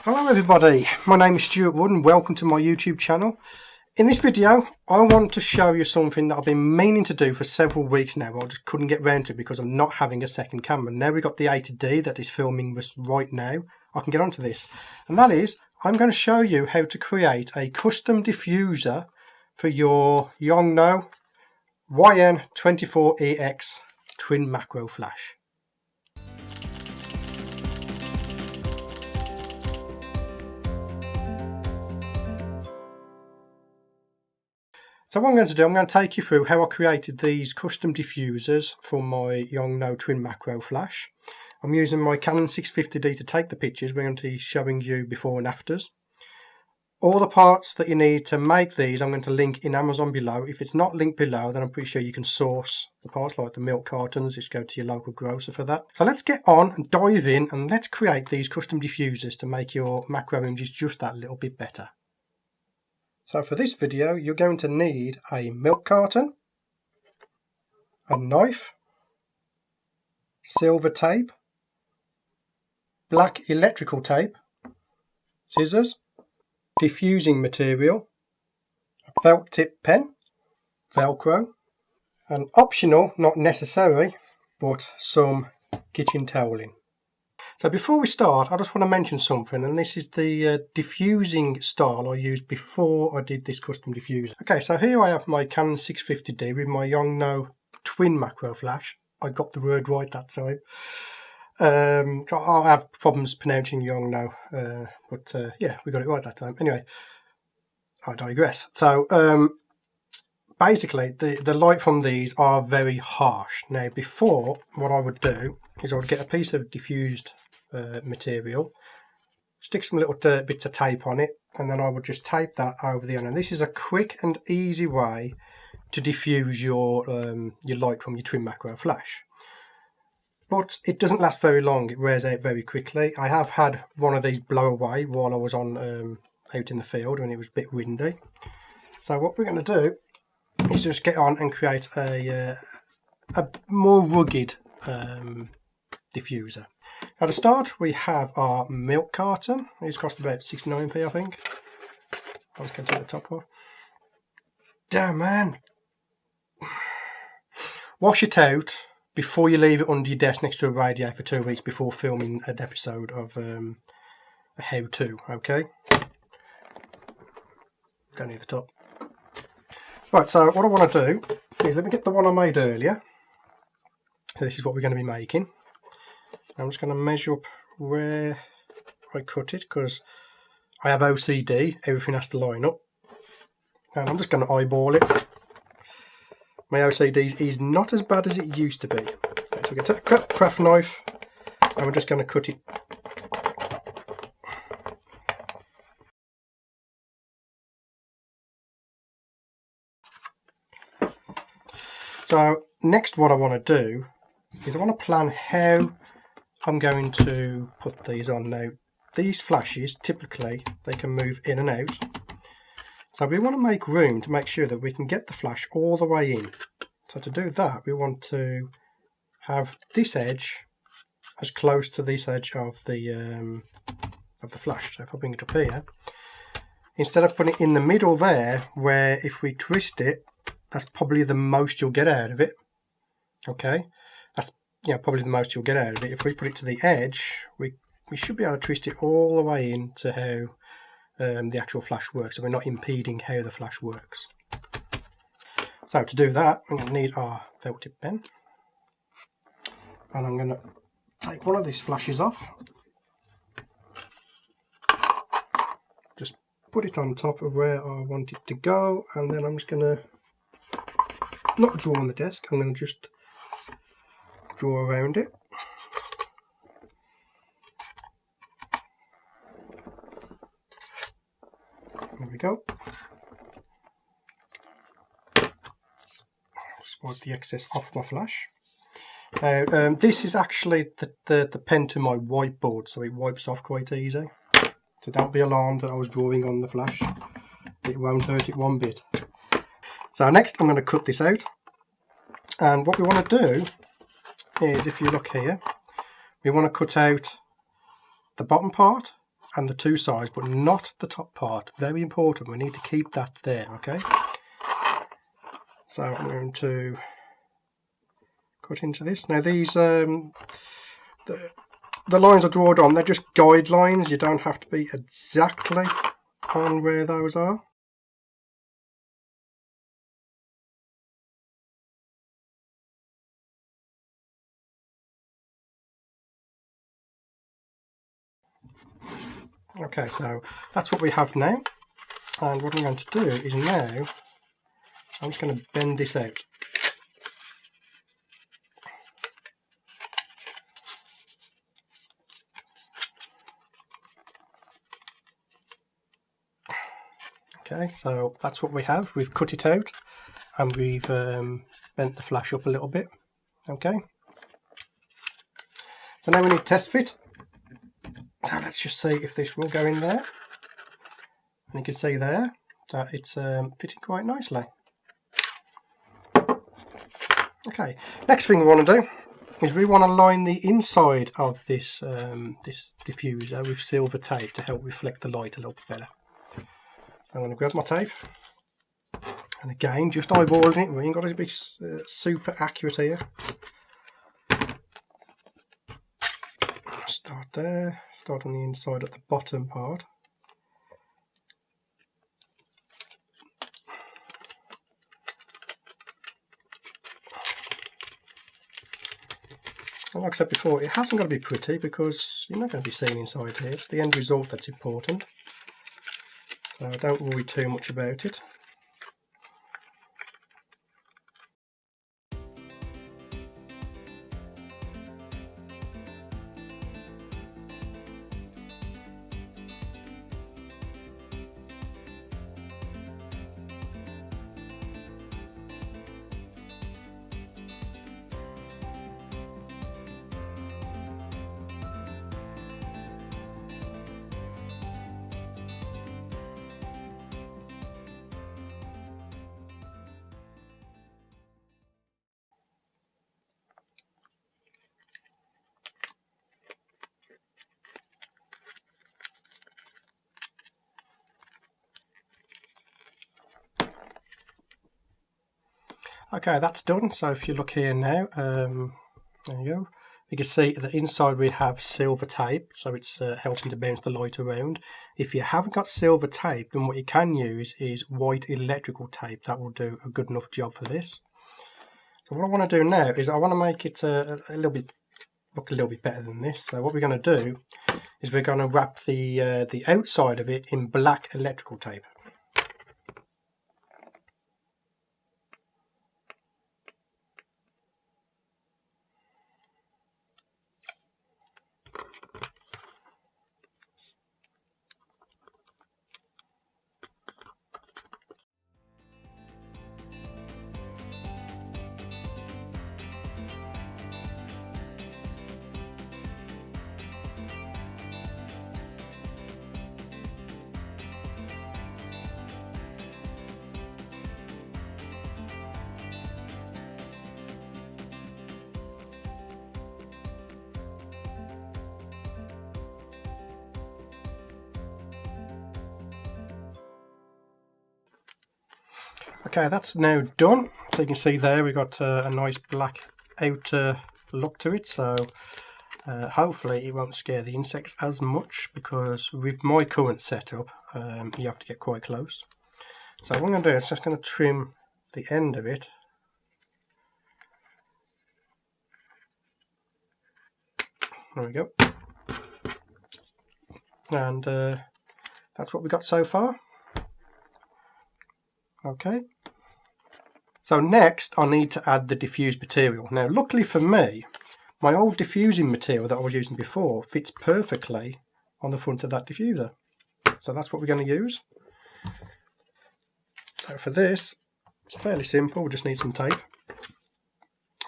Hello everybody, my name is Stewart and welcome to my YouTube channel. In this video I want to show you something that I've been meaning to do for several weeks now. I just couldn't get round to it because I'm not having a second camera. Now we've got the A to D that is filming this right now, I can get onto this. And that is, I'm going to show you how to create a custom diffuser for your Yongnuo yn24ex twin macro flash. So what I'm going to do, I'm going to take you through how I created these custom diffusers for my Yongnuo twin macro flash. I'm using my Canon 650D to take the pictures. We're going to be showing you before and afters. All the parts that you need to make these I'm going to link in Amazon below. If it's not linked below, then I'm pretty sure you can source the parts like the milk cartons. Just go to your local grocer for that. So let's get on and dive in and let's create these custom diffusers to make your macro images just that little bit better. So for this video you're going to need a milk carton, a knife, silver tape, black electrical tape, scissors, diffusing material, a felt tip pen, Velcro, and optional, not necessary, but some kitchen toweling. So before we start, I just want to mention something, and this is the diffusing style I used before I did this custom diffuser. Okay, so here I have my Canon 650D with my Yongnuo twin macro flash. I got the word right that time. I have problems pronouncing Yongnuo, but yeah, we got it right that time. Anyway, I digress. So basically, the light from these are very harsh. Now, before, what I would do is I would get a piece of diffused material, stick some little bits of tape on it, and then I would just tape that over the end. And this is a quick and easy way to diffuse your light from your twin macro flash. But it doesn't last very long, it wears out very quickly. I have had one of these blow away while I was on out in the field when it was a bit windy. So what we're going to do is just get on and create a more rugged diffuser. Now to start, we have our milk carton. These cost about 69p, I think. I'm just going to take the top off. Damn, man. Wash it out before you leave it under your desk next to a radiator for 2 weeks before filming an episode of a how-to, okay? Don't need the top. Right, so what I want to do is let me get the one I made earlier. So this is what we're going to be making. I'm just going to measure up where I cut it because I have OCD, everything has to line up. And I'm just going to eyeball it. My OCD is not as bad as it used to be. Okay, so we're going to take a craft knife and we're just going to cut it. So next what I want to do is I want to plan how I'm going to put these on. Now these flashes typically they can move in and out, so we want to make room to make sure that we can get the flash all the way in. So to do that we want to have this edge as close to this edge of the flash. So if I bring it up here, instead of putting it in the middle there where if we twist it that's probably the most you'll get out of it. Okay, that's probably the most you'll get out of it. If we put it to the edge, we should be able to twist it all the way into how the actual flash works, so we're not impeding how the flash works. So to do that, I'm going to need our felt tip pen, and I'm going to take one of these flashes off, just put it on top of where I want it to go, and then I'm just going to not draw on the desk, I'm going to just draw around it. There we go. Just wipe the excess off my flash. Now this is actually the pen to my whiteboard, so it wipes off quite easy. So don't be alarmed that I was drawing on the flash. It won't hurt it one bit. So next I'm going to cut this out, and what we want to do is, if you look here, we want to cut out the bottom part and the two sides, but not the top part. Very important, we need to keep that there, okay? So I'm going to cut into this. Now these, the lines I drawn on, they're just guidelines. You don't have to be exactly on where those are. Okay, so that's what we have now, and what I'm going to do is now I'm just going to bend this out. Okay, so that's what we have. We've cut it out and we've bent the flash up a little bit. Okay, so now we need test fit. So let's just see if this will go in there. And you can see there that it's fitting quite nicely. Okay, next thing we want to do is we want to line the inside of this this diffuser with silver tape to help reflect the light a little bit better. I'm going to grab my tape, and again just eyeballing it. We ain't got to be super accurate here. Start there, start on the inside at the bottom part. And like I said before, it hasn't got to be pretty because you're not going to be seen inside here. It's the end result that's important. So don't worry too much about it. Okay, that's done. So if you look here now, there you go. You can see that inside we have silver tape, so it's helping to bounce the light around. If you haven't got silver tape, then what you can use is white electrical tape. That will do a good enough job for this. So what I want to do now is I want to make it a little bit look a little bit better than this. So what we're going to do is we're going to wrap the outside of it in black electrical tape. Okay, that's now done. So you can see there we've got a nice black outer look to it. So hopefully it won't scare the insects as much, because with my current setup you have to get quite close. So what I'm going to do is just going to trim the end of it. There we go. And that's what we got so far. Okay. So next I need to add the diffused material. Now luckily for me, my old diffusing material that I was using before fits perfectly on the front of that diffuser. So that's what we're going to use. So for this, it's fairly simple. We just need some tape.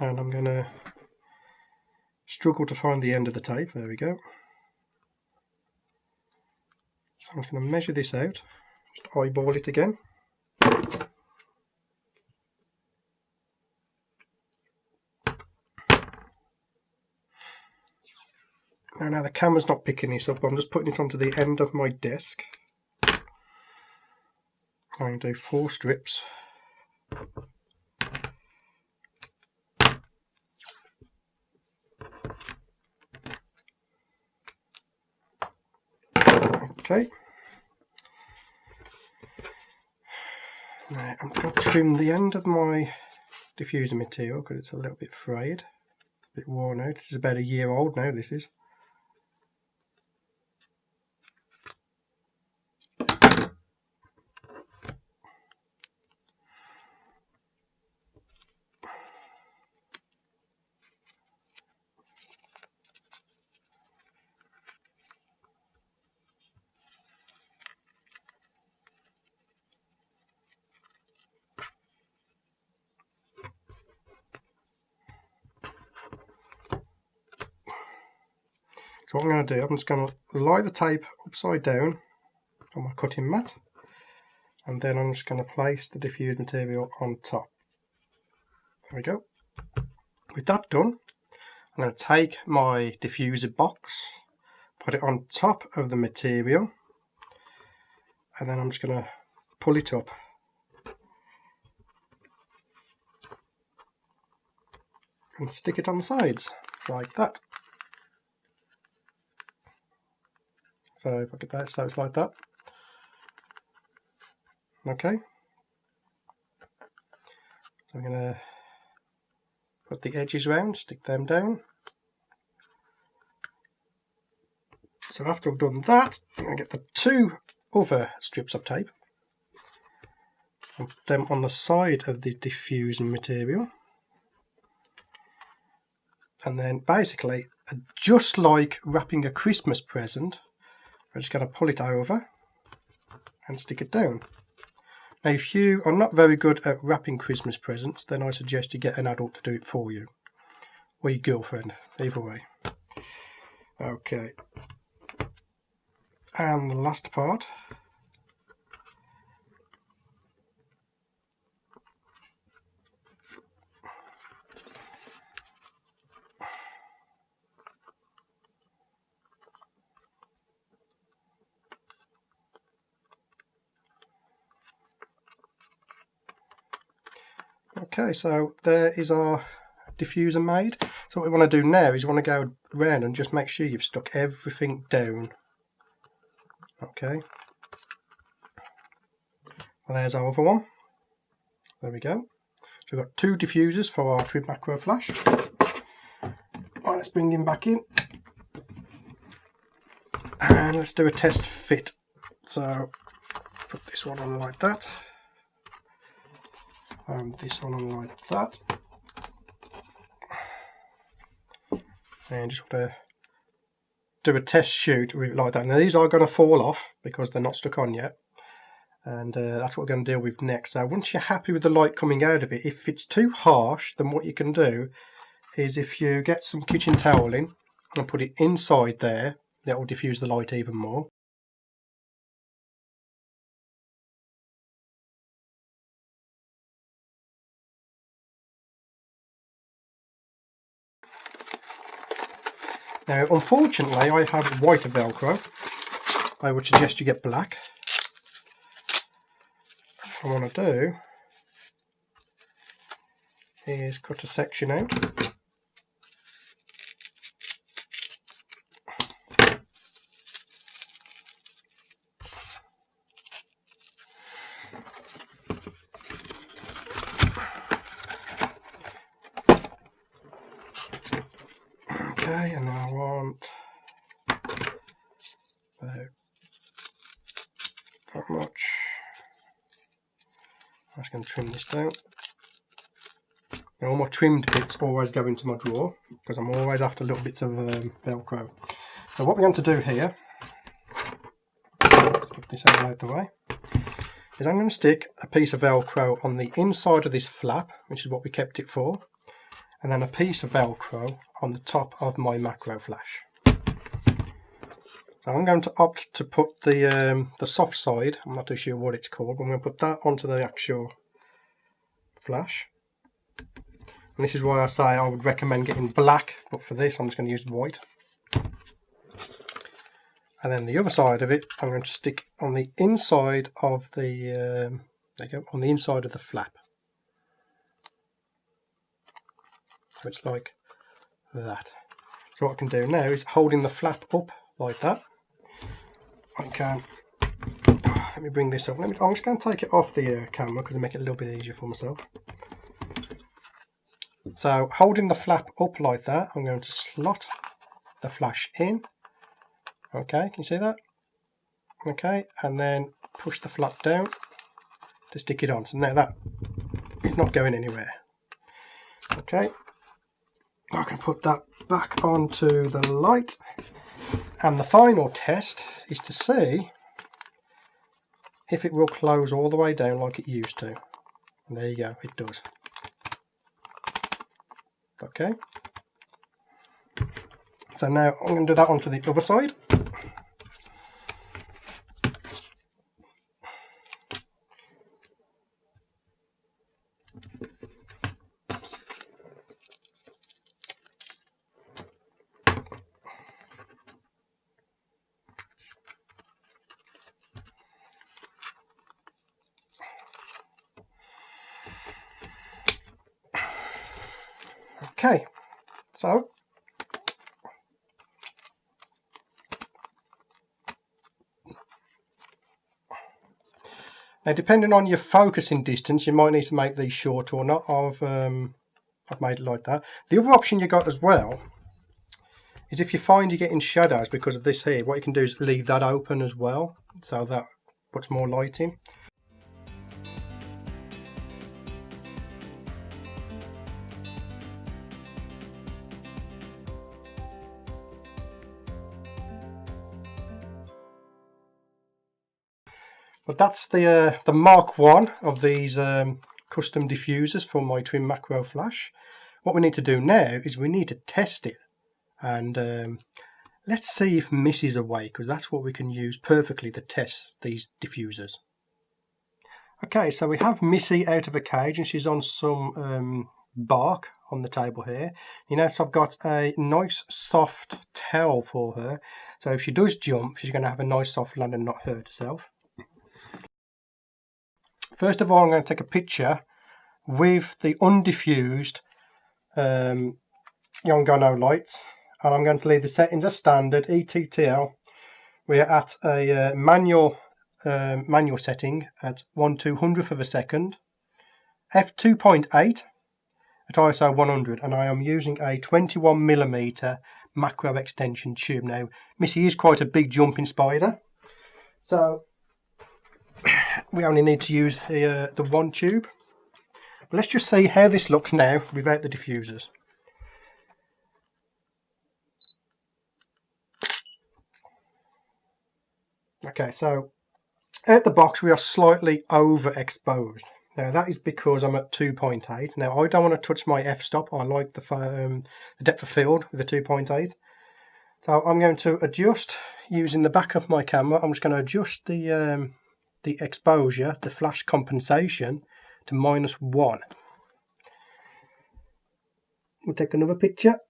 And I'm going to struggle to find the end of the tape. There we go. So I'm just going to measure this out. Just eyeball it again. Now the camera's not picking this up, I'm just putting it onto the end of my desk. I'm going to do 4 strips. Okay. Now I'm going to trim the end of my diffuser material because it's a little bit frayed, a bit worn out. This is about a year old now, this is. So what I'm going to do, I'm just going to lie the tape upside down on my cutting mat, and then I'm just going to place the diffused material on top. There we go. With that done, I'm going to take my diffuser box, put it on top of the material, and then I'm just going to pull it up. And stick it on the sides, like that. So if I get that, so it's like that. Okay. So I'm going to put the edges round, stick them down. So after I've done that, I'm going to get the 2 other strips of tape and put them on the side of the diffusion material. And then basically, just like wrapping a Christmas present, I'm just going to pull it over and stick it down. Now if you are not very good at wrapping Christmas presents, then I suggest you get an adult to do it for you. Or your girlfriend, either way. Okay. And the last part. Okay, so there is our diffuser made. So what we want to do now is we want to go around and just make sure you've stuck everything down. Okay. Well, there's our other one. There we go. So we've got 2 diffusers for our twin macro flash. Right, let's bring him back in. And let's do a test fit. So put this one on like that. And this one on like that. And just want to do a test shoot with it like that. Now these are going to fall off because they're not stuck on yet. And that's what we're going to deal with next. So once you're happy with the light coming out of it, if it's too harsh, then what you can do is if you get some kitchen toweling and put it inside there, that will diffuse the light even more. Now, unfortunately, I have white Velcro. I would suggest you get black. What I want to do is cut a section out. Okay, and then I want about that much. I'm just going to trim this down. Now, all my trimmed bits always go into my drawer because I'm always after little bits of Velcro. So what we're going to do here, let's get this out of the way, is I'm going to stick a piece of Velcro on the inside of this flap, which is what we kept it for, and then a piece of Velcro on the top of my macro flash. So I'm going to opt to put the soft side, I'm not too sure what it's called, but I'm going to put that onto the actual flash. And this is why I say I would recommend getting black, but for this I'm just going to use white. and then the other side of it I'm going to stick on the inside of the there you go, on the inside of the flap. So it's like that. So what I can do now is holding the flap up like that. I can, let me bring this up. I'm just going to take it off the camera because I make it a little bit easier for myself. So holding the flap up like that, I'm going to slot the flash in. Okay, can you see that? Okay, and then push the flap down to stick it on. So now that is not going anywhere. Okay, I can put that back onto the light. And the final test is to see if it will close all the way down like it used to. And there you go, it does. Okay. So now I'm going to do that onto the other side. Okay, so now depending on your focusing distance, you might need to make these short or not. I've made it like that. The other option you got as well is if you find you're getting shadows because of this here, what you can do is leave that open as well, so that puts more light in. But that's the Mark 1 of these custom diffusers for my twin macro flash. What we need to do now is we need to test it, and let's see if Missy's awake, because that's what we can use perfectly to test these diffusers. Okay, so we have Missy out of a cage and she's on some bark on the table here. You notice I've got a nice soft towel for her, so if she does jump she's going to have a nice soft land and not hurt herself. First of all, I'm going to take a picture with the undiffused Yongnuo lights, and I'm going to leave the settings as standard, ETTL. We're at a manual setting at 1/200th of a second, f2.8 at ISO 100, and I am using a 21mm macro extension tube. Now, Missy is quite a big jumping spider, so we only need to use the one tube. Let's just see how this looks now without the diffusers. Okay, so at the box we are slightly overexposed. Now that is because I'm at 2.8. Now I don't want to touch my f-stop. I like the depth of field with the 2.8. So I'm going to adjust using the back of my camera. I'm just going to adjust the exposure, the flash compensation, to -1. We'll take another picture.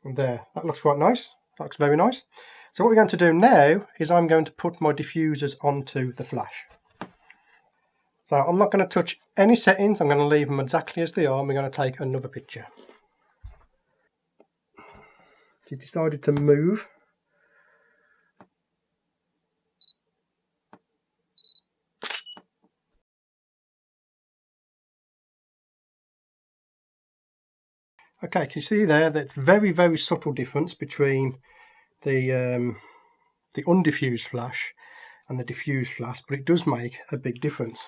And there, that looks quite nice. That looks very nice. So what we're going to do now is I'm going to put my diffusers onto the flash. So I'm not going to touch any settings. I'm going to leave them exactly as they are, and we're going to take another picture. She decided to move. Okay, can you see there that's very, very subtle difference between the undiffused flash and the diffused flash, but it does make a big difference.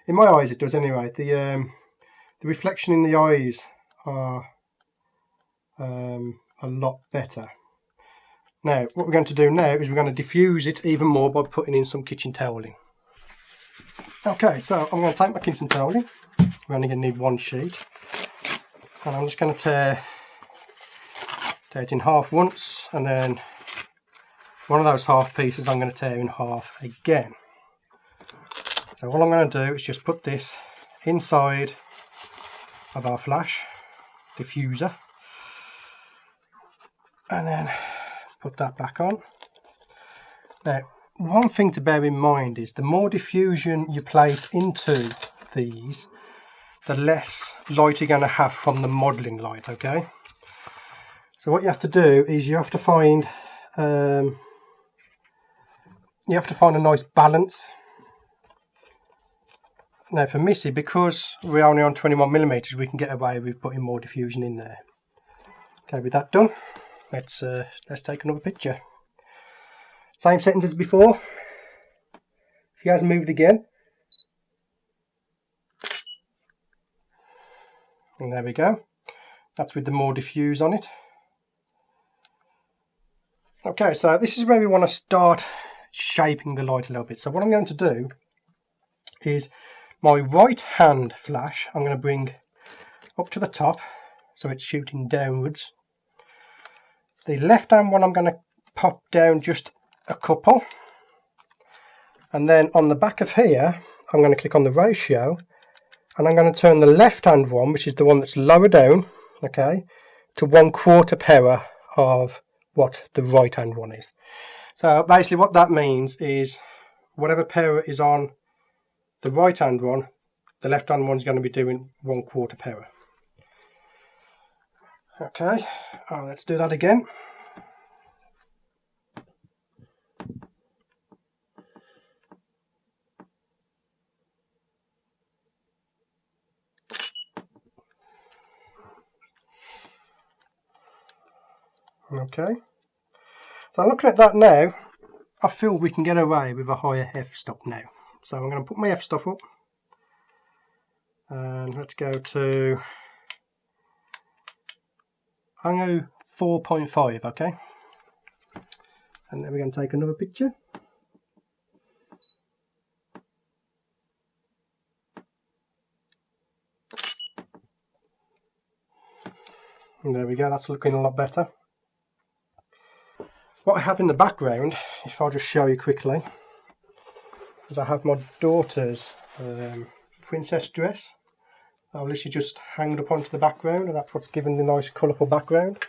In my eyes it does anyway. The reflection in the eyes are a lot better. Now what we're going to do now is we're going to diffuse it even more by putting in some kitchen toweling. Okay, so I'm going to take my kitchen toweling. We're only going to need one sheet. And I'm just going to tear it in half once, and then one of those half pieces I'm going to tear in half again. So all I'm going to do is just put this inside of our flash diffuser, and then put that back on. Now, one thing to bear in mind is the more diffusion you place into these, the less light you're going to have from the modelling light, okay? So what you have to do is you have to find a nice balance. Now for Missy, because we're only on 21mm, we can get away with putting more diffusion in there. Okay, with that done, let's take another picture. Same settings as before. She has moved again. And there we go. That's with the more diffuse on it. Okay, so this is where we want to start shaping the light a little bit. So what I'm going to do is my right hand flash, I'm going to bring up to the top so it's shooting downwards. The left hand one I'm going to pop down just a couple, and then on the back of here I'm going to click on the ratio, and I'm going to turn the left hand one, which is the one that's lower down, okay, to 1/4 power of what the right hand one is. So basically what that means is whatever power is on the right hand one, the left hand one is going to be doing 1/4 power. Okay, let's do that again. Okay, so looking at that now, I feel we can get away with a higher f-stop now. So I'm going to put my f-stop up, and let's go to, I'm going to 4.5, okay? And then we're going to take another picture. And there we go, that's looking a lot better. What I have in the background, if I'll just show you quickly, is I have my daughter's princess dress. I've literally just hanged up onto the background, and that's what's given the nice colourful background.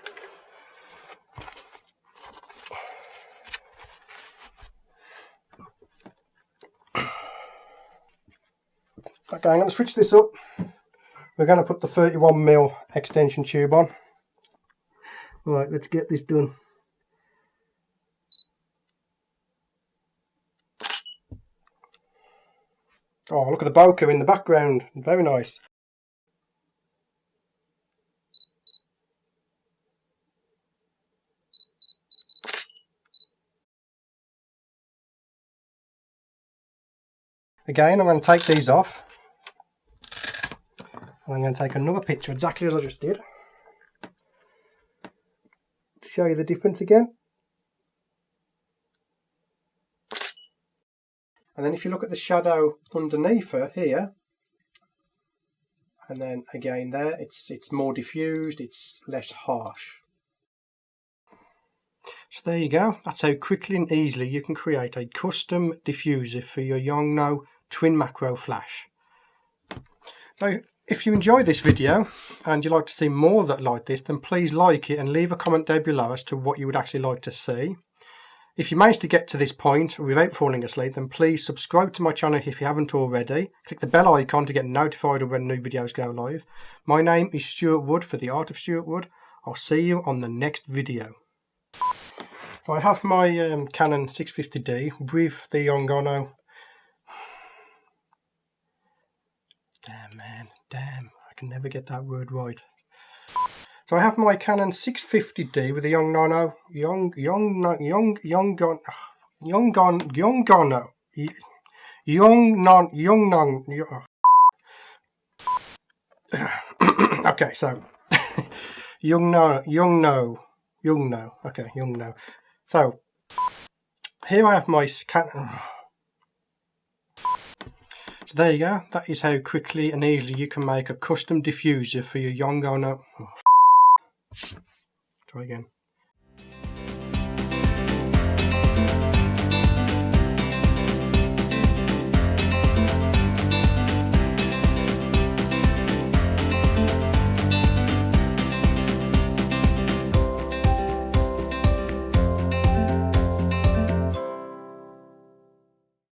Okay, I'm going to switch this up. We're going to put the 31mm extension tube on. Alright, let's get this done. Oh, look at the bokeh in the background. Very nice. Again, I'm going to take these off. And I'm going to take another picture exactly as I just did. To show you the difference again. And then if you look at the shadow underneath her here, and then again there, it's more diffused, it's less harsh. So there you go. That's how quickly and easily you can create a custom diffuser for your Yongnuo twin macro flash. So if you enjoyed this video and you'd like to see more that like this, then please like it and leave a comment down below as to what you would actually like to see. If you managed to get to this point without falling asleep, then please subscribe to my channel if you haven't already. Click the bell icon to get notified of when new videos go live. My name is Stewart Wood for The Art of Stewart Wood. I'll see you on the next video. So I have my Canon 650D with the Yongnuo. Damn man, damn, I can never get that word right. So I have my Canon 650D with the Yongnuo, okay, so Yongnuo, okay, Yongnuo. So here I have my Canon. So there you go. That is how quickly and easily you can make a custom diffuser for your Yongnuo. Try again.